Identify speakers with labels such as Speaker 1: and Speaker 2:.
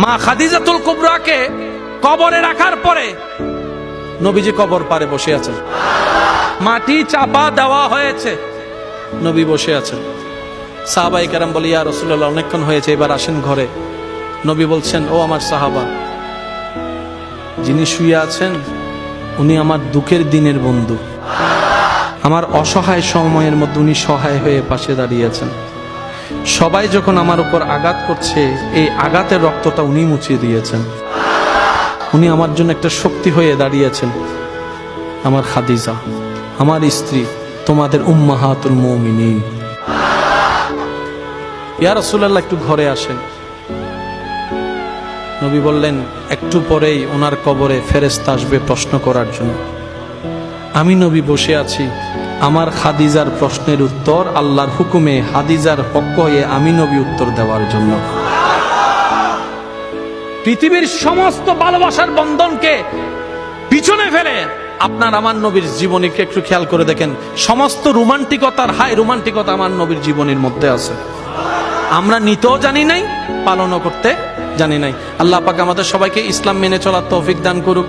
Speaker 1: মা খাদিজাতুল কুবরাকে কবরে রাখার পরে নবীজি কবর পারে বসে আছেন, মাটি চাপা দেওয়া হয়েছে, নবী বসে আছেন। সাহাবায়ে কেরাম বলে, ইয়া রাসূলুল্লাহ, অনেকক্ষণ হয়েছে, এবার আসেন ঘরে। নবী বলছেন, ও আমার সাহাবা, যিনি শুয়ে আছেন উনি আমার দুঃখের দিনের বন্ধু, আমার অসহায় সময়ের মধ্যে উনি সহায় হয়ে পাশে দাঁড়িয়েছেন। সবাই যখন আমার উপর আঘাত করছে, এই আঘাতের রক্তটা উনি মুছিয়ে দিয়েছেন। উনি আমার জন্য একটা শক্তি হয়ে দাঁড়িয়েছেন। আমার খাদিজা, আমার স্ত্রী, তোমাদের উম্মাহাতুল মুমিনিন। ইয়া রাসূলুল্লাহ, একটু ঘরে আসেন। নবী বললেন, একটু পরেই ওনার কবরে ফেরেশতা আসবে প্রশ্ন করার জন্য। আমি নবী বসে আছি, আমার খাদিজার প্রশ্নের উত্তর আল্লাহর হুকুমে খাদিজার পক্ষ হয়ে আমি নবী উত্তর দেওয়ার জন্য। পৃথিবীর সমস্ত ভালোবাসার বন্ধনকে পিছনে ফেলে আপনার আমার নবীর জীবনীকে একটু খেয়াল করে দেখেন। সমস্ত রোমান্টিকতার হাই রোমান্টিকতা আমার নবীর জীবনের মধ্যে আছে। আমরা নিতেও জানি নাই, পালনও করতে জানি নাই। আল্লাহ পাক আমাদের সবাইকে ইসলাম মেনে চলার তৌফিক দান করুক।